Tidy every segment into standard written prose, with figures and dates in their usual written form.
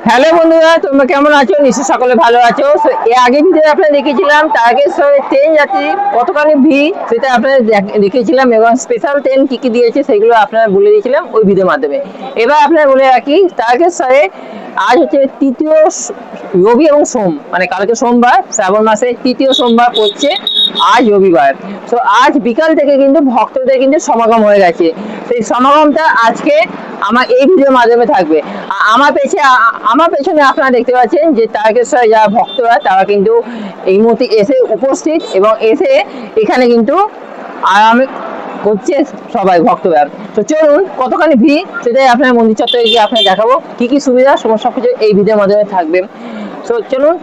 Hello বন্ধুরা, তোমরা কেমন আছো? নিশ্চয়ই সকলে ভালো আছো। এর আগে ভিডিও আপনারা দেখেছিলাম তারকেশ্বরের ট্রেন যাত্রী কতখানি ভিড়, সেটা আপনারা দেখিয়েছিলাম এবং স্পেশাল ট্রেন কী কী দিয়েছে সেগুলো আপনারা বলে দিয়েছিলাম ওই ভিডিওর মাধ্যমে। এবার আপনারা বলে রাখি, তারকেশ্বরে আজ হচ্ছে তৃতীয় রবি এবং সোম, মানে কালকে সোমবার, শ্রাবণ মাসের তৃতীয় সোমবার পড়ছে আজ রবিবার। তো আজ বিকাল থেকে কিন্তু ভক্তদের কিন্তু সমাগম হয়ে গেছে। সেই সমাগমটা আজকে আমার এই ভিডিওর মাধ্যমে থাকবে। আমার পেছনে আপনারা দেখতে পাচ্ছেন যে তারকেশ্বরে যারা ভক্তরা তারা কিন্তু এই মুহূর্তে এসে উপস্থিত এবং এসে এখানে কিন্তু আরামে করছে সবাই ভক্তরা। তো চলুন কতখানি ভিড় সেটাই আপনার মন্দির চত্বরে গিয়ে আপনাকে দেখাবো, কি কি সুবিধা সমস্ত কিছু এই ভিডিওর মাধ্যমে থাকবে। তো চলুন,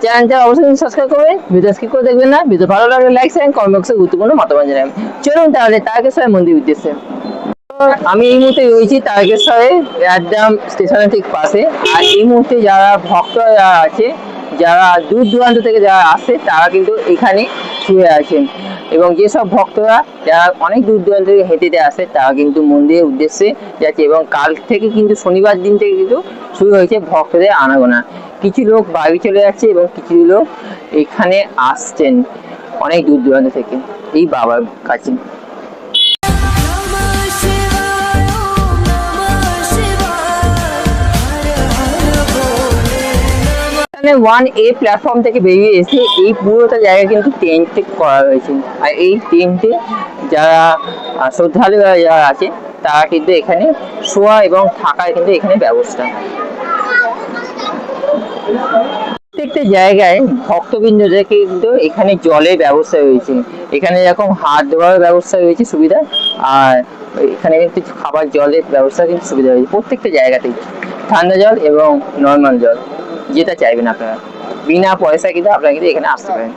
চ্যানেলটা অবশ্যই সাবস্ক্রাইব করবেন, ভিডিও স্কিপ করে দেখবেন না। ভিডিও ভালো লাগলে লাইক শেয়ার, কমেন্ট বক্সে গুরুত্বপূর্ণ মতামত জানাবেন। চলুন তাহলে তারকেশ্বরের মন্দির উদ্দেশ্যে। আমি এই মুহূর্তে রয়েছি তারকেশ্বরে একদম স্টেশনের ঠিক পাশে। আর এই মুহূর্তে যারা ভক্তরা যারা আছে, যারা দূর দূরান্ত থেকে যারা আসে, তারা কিন্তু এখানে শুয়ে আছেন। এবং যেসব ভক্তরা যারা অনেক দূর দূরান্ত থেকে হেঁটে হেঁটে আসে, তারা কিন্তু মন্দিরের উদ্দেশ্যে যাচ্ছে। এবং কাল থেকে কিন্তু শনিবার দিন থেকে কিন্তু শুরু হয়েছে ভক্তদের আনাগোনা। কিছু লোক বাড়ি চলে যাচ্ছে এবং কিছু লোক এখানে আসছেন অনেক দূর দূরান্ত থেকে এই বাবার কাছে। ওয়ান এ প্ল্যাটফর্ম থেকে বেরিয়ে এসে এই পুরোটা জায়গা কিন্তু টেন্টে করা হয়েছে। আর এই টেন্টে যারা শ্রদ্ধালুরা যারা আছে তারা কিন্তু এখানে শোয়া এবং থাকার কিন্তু এখানে ব্যবস্থা। প্রত্যেকটা জায়গায় ভক্তবৃন্দদের কিন্তু এখানে জলের ব্যবস্থা রয়েছে। এখানে যেরকম হাত ধোয়ার ব্যবস্থা রয়েছে সুবিধা, আর এখানে কিন্তু খাবার জলের ব্যবস্থা কিন্তু সুবিধা রয়েছে প্রত্যেকটা জায়গাতেই। ঠান্ডা জল এবং নর্মাল জল যেটা চাইবেন আপনারা, বিনা পয়সা কিন্তু আপনারা কিন্তু এখানে আসতে পারেন।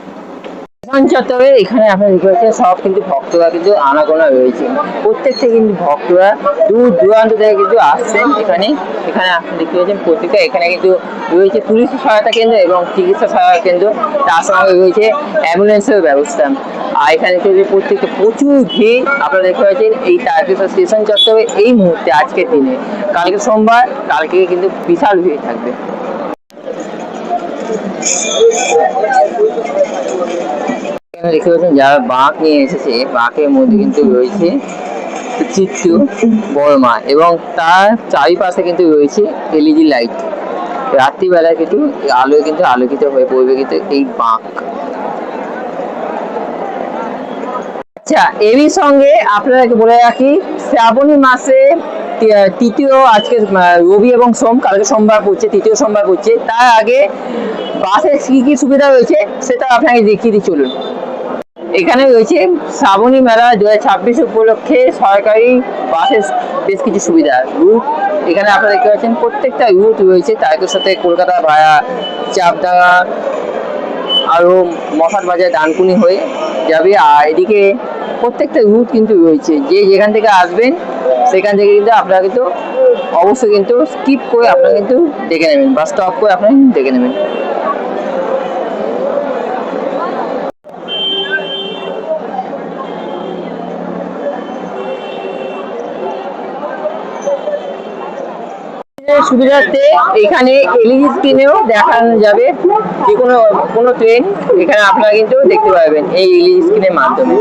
চত্বরে এখানে আপনারা দেখতে পাচ্ছেন সব কিন্তু ভক্তরা কিন্তু আনাগোনা রয়েছে। প্রত্যেকটা কিন্তু ভক্তরা দূর দূরান্ত থেকে কিন্তু আসছেন এখানে। এখানে আপনি দেখতে পাচ্ছেন প্রত্যেকটা এখানে কিন্তু রয়েছে পুলিশ সহায়তা কেন্দ্র এবং চিকিৎসা সহায়তা কেন্দ্র, তার সঙ্গে রয়েছে অ্যাম্বুলেন্সের ব্যবস্থা। আর এখানে প্রত্যেকটা প্রচুর ভিড় আপনারা দেখতে পাচ্ছেন এই তারকেশ্বর স্টেশন চত্বরে এই মুহূর্তে আজকের দিনে। কালকে সোমবার, কালকে কিন্তু বিশাল ভিড় থাকবে। দেখতে পাচ্ছেন যারা বাঁক নিয়ে এসেছে, বাঁকের মধ্যে কিন্তু রয়েছে চিত্তু বর্মা এবং তার চারিপাশে কিন্তু রয়েছে এলইডি লাইট। রাত্রিবেলায় কিন্তু আলোয় কিন্তু আলোকিত হয়ে পড়বে কিন্তু এই বাঁক। আচ্ছা, এরই সঙ্গে আপনাদেরকে বলে রাখি, শ্রাবণী মাসে তৃতীয়, আজকে রবি এবং সোম, কালকে সোমবার পড়ছে, তৃতীয় সোমবার পড়ছে। তার আগে বাসের কি কি সুবিধা রয়েছে সেটা আপনাকে দেখিয়ে দিই, চলুন। এখানে রয়েছে শ্রাবণী মেলা 2026 উপলক্ষে সরকারি বাসের বেশ কিছু সুবিধা রুট। এখানে আপনারা দেখতে পাচ্ছেন প্রত্যেকটা রুট রয়েছে তারকের সাথে কলকাতা ভায়া চাপডাঙ্গা, আরও মশাট বাজার, ডানকুনি হয়ে যাবে। আর এদিকে প্রত্যেকটা রুট কিন্তু রয়েছে, যে যেখান থেকে আসবেন সেখান থেকে কিন্তু আপনারা কিন্তু অবশ্যই কিন্তু স্কিপ করে আপনারা কিন্তু দেখে নেবেন বা স্টপ করে আপনারা দেখে নেবেন। সুবিধার্থে এখানে এলইডি স্ক্রিনেও দেখানো যাবে যে কোনো ট্রেন এখানে আপনারা কিন্তু দেখতে পাবেন এই এলইডি স্ক্রিনের মাধ্যমে।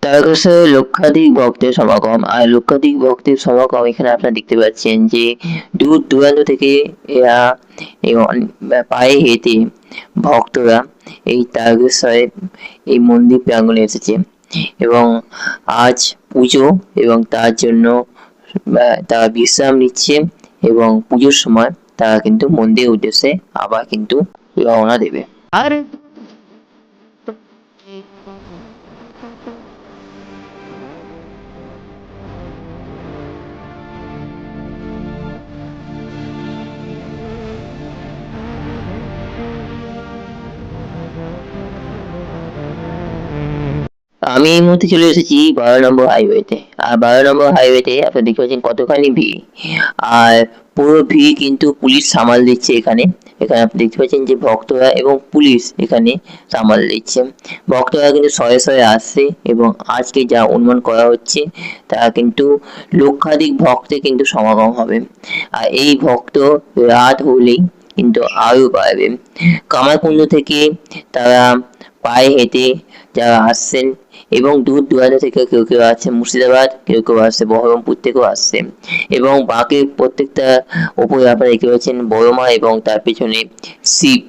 তারকেশ্বরে লক্ষাধিক ভক্তের সমাগম। আর লক্ষাধিক ভক্তের সমাগম এখানে আপনারা দেখতে পাচ্ছেন যে দূর দূরান্ত থেকে এরা পায়ে হেঁটে ভক্তরা এই তারকেশ্বরের এই মন্দির প্রাঙ্গণে এসেছে এবং আজ পুজো এবং তার জন্য তারা বিশ্রাম নিচ্ছে এবং পুজোর সময় তারা কিন্তু মন্দিরের উদ্দেশ্যে আবার কিন্তু রওনা দেবে। আর আমি এই মুহূর্তে চলে এসেছি 12 নম্বর হাইওয়েতে। আর 12 নম্বর হাইওয়েতে আপনি দেখতে পাচ্ছেন কতখানি ভিড়। আর পুরো ভিড় কিন্তু পুলিশ সামাল দিচ্ছে এখানে। এখানে আপনি দেখতে পাচ্ছেন যে ভক্তরা এবং পুলিশ এখানে সামাল দিচ্ছে। ভক্তরা কিন্তু শয়ে শয়ে আসছে এবং আজকে যা অনুমান করা হচ্ছে তা কিন্তু লক্ষাধিক ভক্তের কিন্তু সমাগম হবে। আর এই ভক্ত রাত হলেই কিন্তু আরো বাড়বে। কামারকুণ্ড থেকে তারা পায়ে হেঁটে যারা আসছেন এবং দূর দূরান্ত থেকে কেউ কেউ আসছে মুর্শিদাবাদ, কেউ কেউ আসছে বহরমপুর থেকেও আসছে এবং বাকি প্রত্যেকটা উপরে আপনারা দেখতে পাচ্ছেন বড় মা এবং তার পেছনে শিব।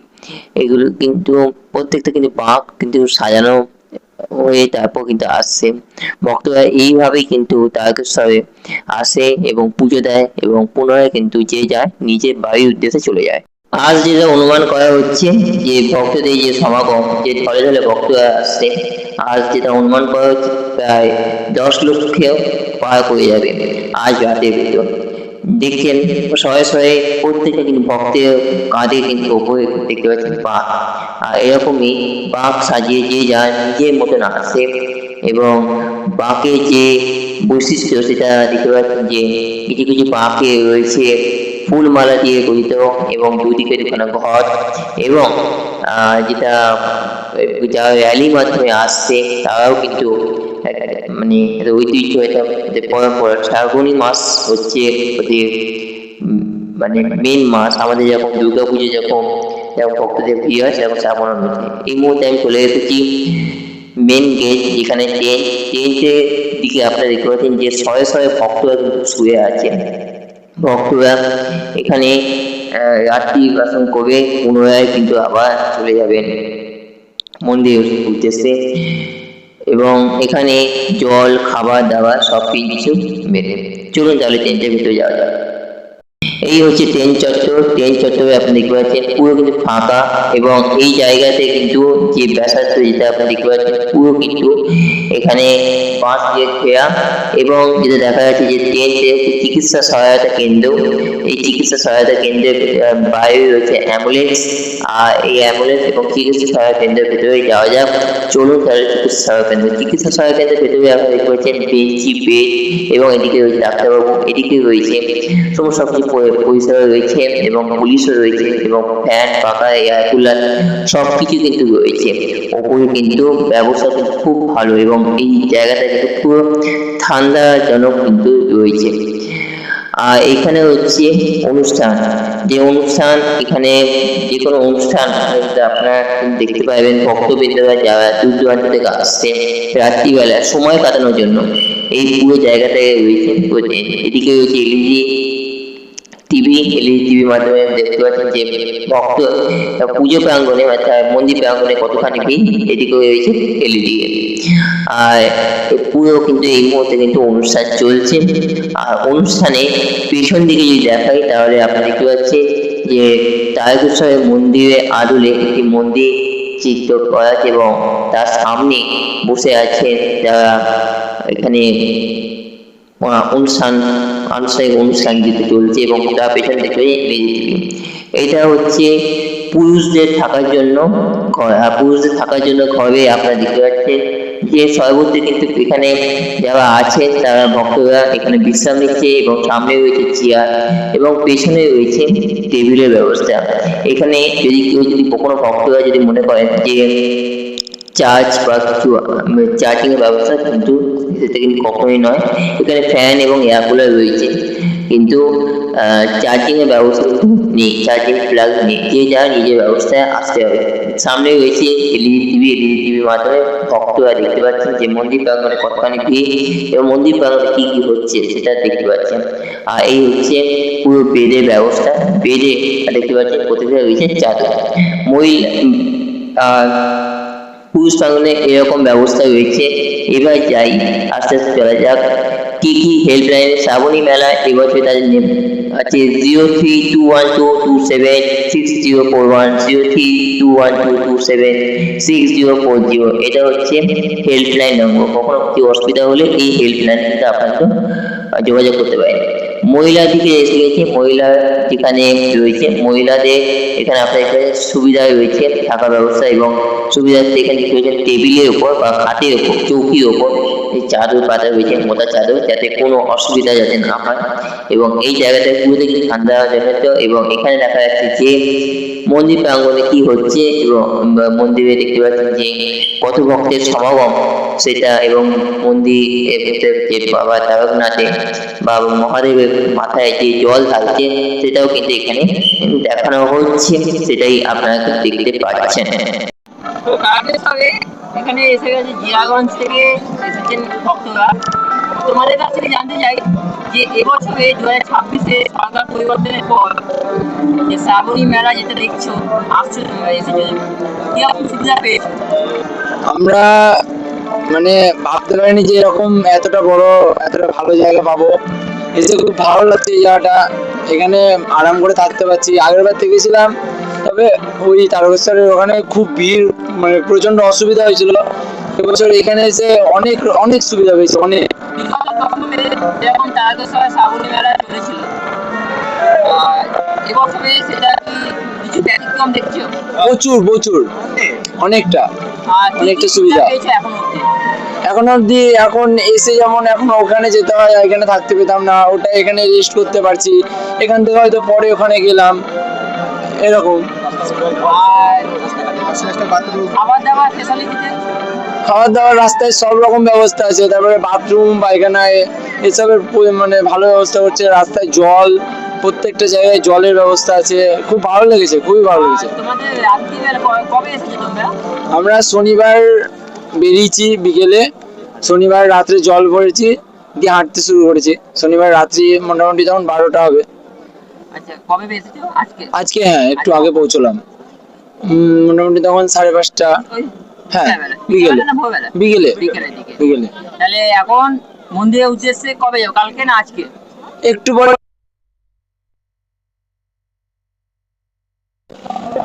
এগুলো কিন্তু প্রত্যেকটা কিন্তু বাঁক কিন্তু সাজানো হয়ে তারপর কিন্তু আসছে। ভক্তরা এইভাবেই কিন্তু তারকেশ্বরে আসে এবং পুজো দেয় এবং পুনরায় কিন্তু যে যায় নিজের বাড়ির উদ্দেশ্যে চলে যায়। আজ যেটা অনুমান করা হচ্ছে যে ভক্তদের যে সমাগম, যে ঢলে ঢলে ভক্তরা আসছে, আজ যেটা অনুমান করা হচ্ছে প্রায় 10 লক্ষেও পার করে যাবে আজ রাতের ভিতর। দেখছেন শয়ে শয়ে প্রত্যেকটা কিন্তু ভক্তের কাঁধে কিন্তু ওপরে দেখতে পাচ্ছেন বাঘ। আর এরকমই বাঘ সাজিয়ে যে যায় নিজের মতন আসে এবং বাঘের যে বৈশিষ্ট্য সেটা দেখতে পাচ্ছেন যে কিছু কিছু বাঘে রয়েছে ফুলমালা দিয়ে গঠিত এবং দুদিকে দুখানা ঘর এবং যেটা যারা র্যালির মাধ্যমে আসছে তারাও কিন্তু মানে ঐতিহ্য এটা পরম্পরা। শ্রাবণী মাস হচ্ছে ওদের মানে মেন মাস। আমাদের যখন দুর্গাপুজো যখন ভক্তদের ভিড় হয় সেরকম শ্রাবণের মধ্যে। এই মুহূর্তে আমি চলে এসেছি মেন গেট যেখানে ট্রেনের দিকে আপনারা দেখতে পাচ্ছেন যে শয়ে শয়ে ভক্তরা কিন্তু শুয়ে আছে। ভক্তরা এখানে রাত্রি দর্শন করে পুনরায় কিন্তু আবার চলে যাবেন মন্দিরের উদ্দেশ্যে এবং এখানে জল খাবার দাবার সব কিছু মেলে। চলুন তাহলে ট্রেনটার ভিতরে যাওয়া যাক। এই হচ্ছে ট্রেন চত্বর। ট্রেন চত্বরে আপনি দেখতে পাচ্ছেন পুরো কিন্তু ফাঁকা এবং এই জায়গাতে কিন্তু যে ব্যাসার্ধ যেটা আপনি দেখতে পাচ্ছেন পুরো কিন্তু এখানে বাঁশ দিয়ে ঘেরা এবং যেটা দেখা যাচ্ছে যে ট্রেনটি হচ্ছে চিকিৎসা সহায়তা কেন্দ্র। এই চিকিৎসা সহায়তা কেন্দ্রের বাইরে রয়েছে অ্যাম্বুলেন্স। আর এই অ্যাম্বুলেন্স এবং চিকিৎসা সহায়তা কেন্দ্রের ভেতরে যাওয়া যাক। চলুন তাহলে চিকিৎসা সহায়তা কেন্দ্র। চিকিৎসা সহায়তা কেন্দ্রের ভেতরে আপনি দেখতে পাচ্ছেন বেঞ্চি বেড এবং এদিকে রয়েছে ডাক্তারবাবু, এদিকে রয়েছে সমস্ত কিছু পরিষেবা রয়েছে এবং পুলিশও রয়েছে এবং ফ্যান পাখা এয়ার কুলার সবকিছু কিন্তু রয়েছে। ওপরে কিন্তু ব্যবস্থা কিন্তু খুব ভালো এবং এই জায়গাটা কিন্তু পুরো ঠান্ডাজনক কিন্তু রয়েছে। আর এখানে হচ্ছে অনুষ্ঠান, যে অনুষ্ঠান এখানে যে কোনো অনুষ্ঠান আপনারা দেখতে পাবেন ভক্তবৃন্দরা যারা দূর দূরান্ত থেকে আসছে রাত্রিবেলা সময় কাটানোর জন্য এই পুরো জায়গাটায় রয়েছে। এদিকে রয়েছে এলইডি টিভির মাধ্যমে দেখতে পাচ্ছেন যে ভক্ত পুজো প্রাঙ্গণে অর্থাৎ মন্দির প্রাঙ্গণে কতখানি ভিড়। এদিকে রয়েছে এলইডি। আর পুরো কিন্তু এই মুহূর্তে কিন্তু অনুষ্ঠান চলছে। আর অনুষ্ঠানে পেছন দিকে যদি দেখাই তাহলে আপনি দেখতে পাচ্ছেন যে তারকেশ্বরের মন্দিরে আদলে একটি মন্দির চিত্র করা আছে এবং তার সামনে বসে আছেন যারা এখানে আনুষ্ঠানিক অনুষ্ঠান যেতে চলছে এবং তার পেছন থেকে এটা হচ্ছে পুরুষদের থাকার জন্য ঘর। আর পুরুষদের থাকার জন্য ঘরে আপনারা দেখতে পাচ্ছেন যে সর্বত্র কিন্তু এখানে যারা আছেন তারা ভক্তরা এখানে বিশ্রাম নিচ্ছে এবং সামনে রয়েছে চেয়ার এবং পেছনে রয়েছে টেবিলের ব্যবস্থা। এখানে যদি কোনো ভক্তরা যদি মনে করেন যে চার্জ বা কিছু চার্জিং এর ব্যবস্থা কিন্তু সেটা কিন্তু কখনোই নয়। এখানে ফ্যান এবং এয়ার কুলার রয়েছে কিন্তু চার্জিং এর ব্যবস্থা নেই, চার্জিং প্লাগ নেই। যে যার নিজের ব্যবস্থায় আসতে হবে। সামনে রয়েছে এলইডি টিভির মাধ্যমে ভক্তরা দেখতে পাচ্ছেন যে মন্দির প্রাঙ্গণে কতখানি ভিড় এবং মন্দির প্রাঙ্গণে কি কি হচ্ছে সেটা দেখতে পাচ্ছেন। আর এই হচ্ছে পুরো বেডের ব্যবস্থা। বেডে দেখতে পাচ্ছেন প্রতিটা রয়েছে চাদর। পুরুষ প্রাঙ্গণে এরকম ব্যবস্থা রয়েছে। এবার যাই আস্তে আস্তে চলা যাক কি কি হেল্পলাইন। শ্রাবণী মেলা এবছর তাদের আছে 032122760410 032122760410। এটা হচ্ছে হেল্পলাইন নম্বর। কখনো কিছু অসুবিধা হলে এই হেল্পলাইন কিন্তু আপনাকে যোগাযোগ করতে পারেন। মহিলা দিকে এসে গেছি। মহিলা যেখানে রয়েছে, মহিলাদের এখানে আপনার এখানে সুবিধা রয়েছে থাকার ব্যবস্থা এবং সুবিধার্থে এখানে দেখতে পাচ্ছেন টেবিলের উপর বা খাটের উপর, চৌকির উপর এই চাদর পাতা রয়েছে, মোটা চাদর, যাতে কোনো অসুবিধা যাতে না হয়। এবং এই জায়গাটা পুরোটা কিন্তু ঠান্ডা জমেছে এবং এখানে দেখা যাচ্ছে যে মন্দির প্রাঙ্গণে কি হচ্ছে এবং মন্দিরে দেখতে পাচ্ছেন যে কত ভক্তের সমাগম সেটা, এবং মন্দিরের ভেতরে যে বাবা তারকনাথের বা মহাদেবের মাথায় যে জল ঢালছে সেটাও কিন্তু এখানে দেখানো হচ্ছে, সেটাই আপনারা দেখতে পাচ্ছেন। তো কালকে সবে এখানে এসে গেছে, জিয়াগঞ্জ থেকে এসেছেন ভক্তরা। তোমাদের কাছ থেকে জানতে চাই যে এবছরে 2026-এ সরকার পরিবর্তনের পর যে শ্রাবণী মেলা যেটা দেখছো আসছো এসেছো, কি রকম সুবিধা পেয়েছো? আমরা মানে ভাবতে পারিনি যে এরকম এতটা বড় এতটা ভালো জায়গা পাবো। এসে খুব ভালো লাগছে এই জায়গাটা, এখানে আরাম করে থাকতে পারছি। আগের বার থেকে ছিলাম, তবে ওই তারকেশ্বরের ওখানে খুব ভিড়, মানে প্রচন্ড অসুবিধা হয়েছিল। এবছর এখানে এসে অনেক অনেক সুবিধা পেয়েছে, অনেক। বিগত বছরে যেমন তারকেশ্বরে শ্রাবণী মেলা চলেছিল, আর এবছরে সেটা কি কিছু ব্যতিক্রম দেখছো? প্রচুর প্রচুর অনেকটা আর কি কি অনেকটা সুবিধা পেয়েছো এখন অবধি? এখন অবধি। এখন এসে যেমন এখন ওখানে যেতে হয়, এখানে থাকতে পেতাম না, ওটা এখানে রেস্ট করতে পারছি। এখান থেকে হয়তো পরে ওখানে গেলাম, এরকম। আর খাবার দাবার ফেসিলিটিতে খাবার দাবার রাস্তায় সব রকম ব্যবস্থা আছে, তারপরে বাথরুম পায়খানায় এসবের মানে ভালো ব্যবস্থা করছে। রাস্তায় জল, প্রত্যেকটা জায়গায় জলের ব্যবস্থা আছে। খুব ভালো লেগেছে, খুবই ভালো লেগেছে। তোমাদের রাত্রিবেলা কবে এসেছো তোমরা? আমরা শনিবার বেরিয়েছি বিকেলে, শনিবার রাত্রে জল ভরেছি, দিয়ে হাঁটতে শুরু করেছি। শনিবার রাত্রি মোটামুটি তখন 12টা হবে। আচ্ছা, কবে এসেছো? আজকে? আজকে হ্যাঁ, একটু আগে পৌঁছলাম। মোটামুটি তখন 5:30। ওই হ্যাঁ, বিকালবেলা? বিকেলে না ভোরবেলা? বিকেলে বিকেলের দিকে। বিকেলে তাহলে এখন মন্দিরের উদ্দেশ্যে কবে যাবো, কালকে না আজকে? একটু পরে।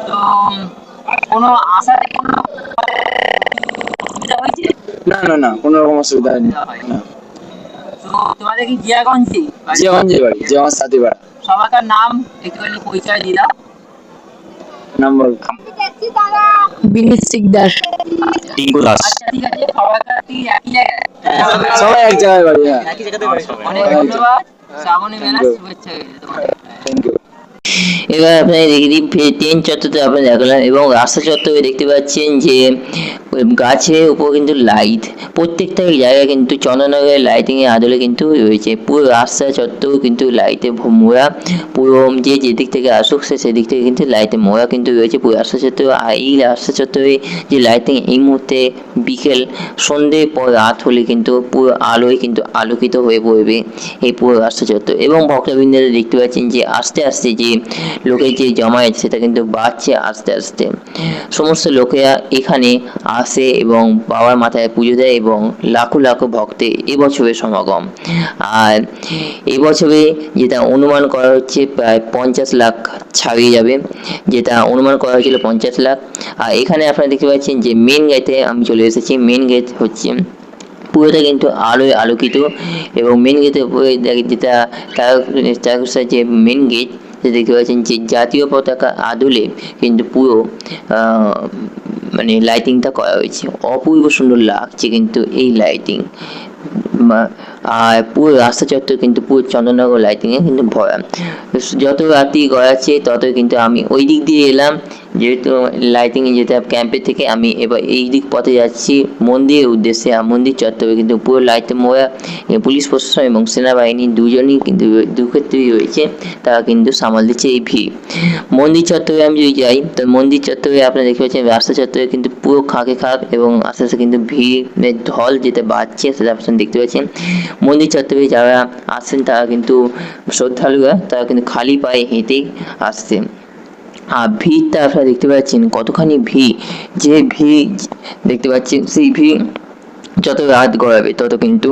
তো কোনো আশাতে কোনো সুবিধা হয়েছে? না না না, কোনো রকম অসুবিধা হয়নি। না, তো তোমাদের কি জিয়াগঞ্জে বাড়ি? জিয়াগঞ্জে বাড়ি, জিয়াগঞ্জ সাথীপাড়া। সবাইকার নাম একটুখানি পরিচয় দিয়ে দাও। নাম বল। বিনীত শিকদার। টিঙ্কু দাস। আচ্ছা ঠিক আছে, সবাইকার কি একই জায়গায়? সবাই এক জায়গায় বাড়ি। হ্যাঁ, অনেক ধন্যবাদ। শ্রাবণী মেলা শুভেচ্ছা তোমাদের। Thank you. এবার আপনার ট্রেন চত্বরটা আপনার দেখলাম এবং রাস্তা চত্বরে দেখতে পাচ্ছেন যে গাছের উপর কিন্তু লাইট, প্রত্যেকটা জায়গায় কিন্তু চন্দননগরের লাইটিং এর আদলে কিন্তু রয়েছে। পুরো রাস্তা চত্বর কিন্তু লাইটে মোড়া, পুরো যে যেদিক থেকে আসুক সেদিক থেকে কিন্তু লাইটে মোড়া কিন্তু রয়েছে পুরো রাস্তা চত্বর। আর এই রাস্তা চত্বরে যে লাইটিং এই মুহূর্তে বিকেল সন্ধ্যের পর রাত হলে কিন্তু পুরো আলোয় কিন্তু আলোকিত হয়ে পড়বে এই পুরো রাস্তা চত্বর। এবং ভক্তবৃন্দরা দেখতে পাচ্ছেন যে আস্তে আস্তে যে লোকের যে জমায়েত সেটা কিন্তু বাড়ছে আস্তে আস্তে। সমস্ত লোকেরা এখানে আসে এবং বাবার মাথায় পুজো দেয় এবং লাখো লাখো ভক্তের এবছরের সমাগম। আর এবছরে যেটা অনুমান করা হচ্ছে প্রায় 50 লাখ ছাড়িয়ে যাবে, যেটা অনুমান করা হয়েছিল 50 লাখ। আর এখানে আপনারা দেখতে পাচ্ছেন যে মেন গেটে আমি চলে এসেছি। মেন গেট হচ্ছে পুরোটা কিন্তু আলোয় আলোকিত এবং মেন গেটের উপরে যেটা তারকেশ্বর যে মেন গেট দেখতে পাচ্ছেন যে জাতীয় পতাকা আদলে কিন্তু পুরো মানে লাইটিংটা করা হয়েছে। অপূর্ব সুন্দর লাগছে কিন্তু এই লাইটিং। আর পুরো রাস্তা চত্বর কিন্তু পুরো চন্দননগর লাইটিংয়ে কিন্তু ভরা। যত রাত্রি গড়াচ্ছে তত কিন্তু আমি ওই দিক দিয়ে এলাম, যেহেতু লাইটিংয়ে যেতে ক্যাম্পের থেকে আমি এবার এই দিক পথে যাচ্ছি মন্দিরের উদ্দেশ্যে। আর মন্দির চত্বরে কিন্তু পুরো লাইটে মোড়া। পুলিশ প্রশাসন এবং সেনাবাহিনী দুজনই কিন্তু দুক্ষেত্রেই রয়েছে, তারা কিন্তু সামাল দিচ্ছে এই ভিড়। মন্দির চত্বরে আমি যদি যাই তো মন্দির চত্বরে আপনারা দেখতে পাচ্ছেন রাস্তা চত্বরে কিন্তু পুরো খাঁকে খাক এবং আস্তে আস্তে কিন্তু ভিড়ের ঢল যেটা বাড়ছে সেটা আপনারা দেখতে পাচ্ছেন। মন্দির চত্বরে যারা আসছেন তারা কিন্তু শ্রদ্ধালুরা, তারা কিন্তু খালি পায়ে হেঁটে আসছে। আর ভিড়টা আপনারা দেখতে পাচ্ছেন কতখানি ভিড়, যে ভিড় দেখতে পাচ্ছেন সেই ভিড় যত রাত গড়াবে তত কিন্তু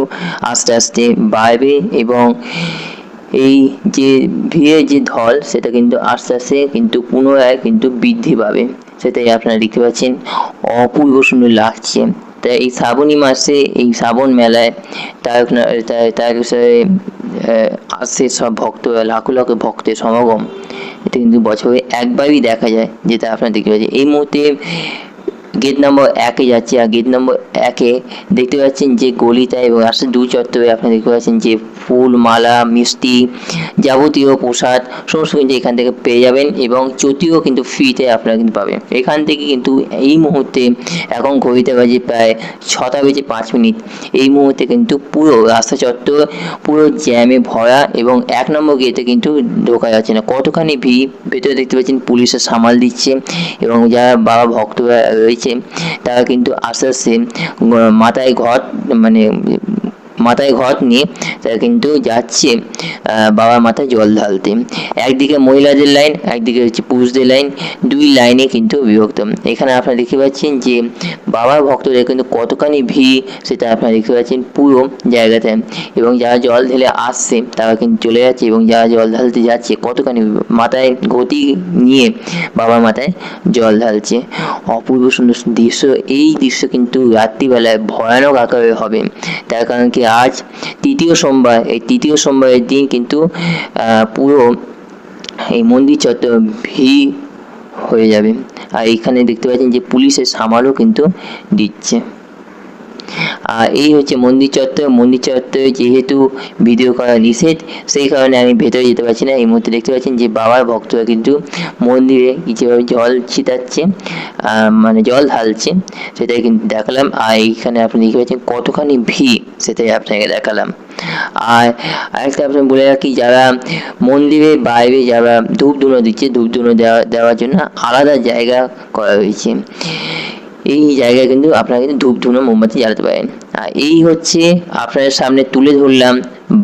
আস্তে আস্তে বাড়বে এবং এই যে ভিড়ের যে ঢল সেটা কিন্তু আস্তে আস্তে কিন্তু পুনরায় কিন্তু বৃদ্ধি পাবে, সেটাই আপনারা দেখতে পাচ্ছেন। অপূর্ব সুন্দর লাগছে। তাই এই শ্রাবণী মাসে এই শ্রাবণ মেলায় তারকেশ্বরে আসছে সব ভক্তরা, লাখো লাখো ভক্তের সমাগম, এটা কিন্তু বছরে একবারই দেখা যায়, যেটা আপনারা দেখতে পাচ্ছেন। এই মুহূর্তে গেট নম্বর 1-এ যাচ্ছি, আর গেট নম্বর 1-এ দেখতে পাচ্ছেন যে গলিটা এবং রাস্তার দু চত্বরে আপনারা দেখতে পাচ্ছেন যে ফুল, মালা, মিষ্টি, যাবতীয় প্রসাদ সমস্ত কিন্তু এখান থেকে পেয়ে যাবেন, এবং চটিও কিন্তু ফ্রিতে আপনারা কিন্তু পাবেন এখান থেকে। কিন্তু এই মুহূর্তে এখন ঘড়িতে বাজে প্রায় 6:05। এই মুহূর্তে কিন্তু পুরো রাস্তা চত্বর পুরো জ্যামে ভরা, এবং 1 নম্বর গেটে কিন্তু ঢোকা যাচ্ছে না, কতখানি ভিড়। ভেতরে দেখতে পাচ্ছেন পুলিশে সামাল দিচ্ছে, এবং যারা বাবা ভক্তরা রয়েছে তারা কিন্তু আস্তে আস্তে মাথায় ঘট নিয়ে তারা কিন্তু যাচ্ছে বাবার মাথায় জল ঢালতে। একদিকে মহিলাদের লাইন, একদিকে হচ্ছে পুরুষদের লাইন, দুই লাইনে কিন্তু বিভক্ত। এখানে আপনারা দেখতে পাচ্ছেন যে বাবার ভক্তদের কিন্তু কতখানি ভিড় সেটা আপনারা দেখতে পাচ্ছেন পুরো জায়গাতে, এবং যারা জল ঢেলে আসছে তারা কিন্তু চলে যাচ্ছে, এবং যারা জল ঢালতে যাচ্ছে কতখানি মাথায় ঘটি নিয়ে বাবার মাথায় জল ঢালছে। অপূর্ব সুন্দর দৃশ্য। এই দৃশ্য কিন্তু রাত্রিবেলায় ভয়ানক আকারে হবে, তার কারণ কি আজ তৃতীয় সোমবার, এই তৃতীয় সোমবারের দিন কিন্তু পুরো এই মন্দির চত্বর ভিড় হয়ে যাবে। আর এখানে দেখতে পাচ্ছেন যে পুলিশের সামালও কিন্তু দিচ্ছে। আর এই হচ্ছে মন্দির চত্বর। মন্দির চত্বরে যেহেতু ভিডিও করা নিষেধ, সেই কারণে আমি ভেতরে যেতে পারছি না। এই মুহূর্তে দেখতে পাচ্ছেন যে বাবার ভক্তরা কিন্তু মন্দিরে যেভাবে জল ছিটাচ্ছে, মানে জল ঢালছে, সেটাই কিন্তু দেখালাম। আর এইখানে আপনি দেখতে পাচ্ছেন কতখানি ভিড়, সেটাই আপনাকে দেখালাম। আর আরেকটা আপনি বলে রাখি, যারা মন্দিরের বাইরে যারা ধূপ ধুনো দিচ্ছে, ধূপ ধুনো দেওয়ার জন্য আলাদা জায়গা করা হয়েছে। এই জায়গায় কিন্তু আপনারা কিন্তু ধূপ ধুনো মোমবাতি জ্বালাতে পারেন। আর এই হচ্ছে আপনাদের সামনে তুলে ধরলাম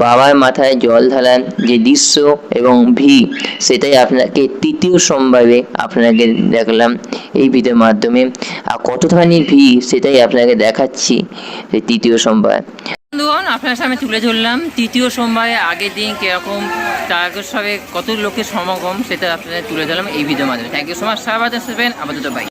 বাবার মাথায় জল ঢালার যে দৃশ্য এবং ভিড়, সেটাই আপনাকে তৃতীয় সোমবারে আপনাকে দেখালাম এই ভিডিওর মাধ্যমে। আর কতখানি ভিড় সেটাই আপনাকে দেখাচ্ছি তৃতীয় সোমবার। বন্ধুগণ, আপনার সামনে তুলে ধরলাম তৃতীয় সোমবারের আগের দিন কিরকম তারকেশ্বরে কত লোকের সমাগম, সেটা আপনাদের তুলে ধরলাম এই ভিডিওর মাধ্যমে। Thank you so much. সারা বাজার আসবেন আপাতত বাই।